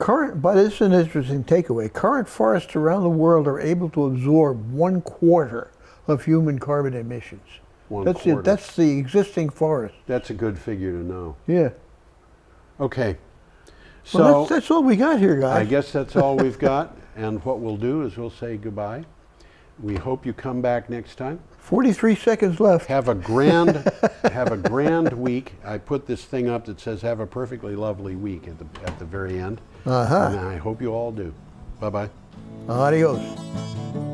But this is an interesting takeaway. Current forests around the world are able to absorb 1/4 of human carbon emissions. That's it. 1/4. That's the existing forest. That's a good figure to know. Yeah. Okay. So Well, that's all we got here, guys. I guess that's all we've got. And what we'll do is we'll say goodbye. We hope you come back next time. 43 seconds left. Have a grand week. I put this thing up that says have a perfectly lovely week at the very end. Uh-huh. And I hope you all do. Bye-bye. Adios.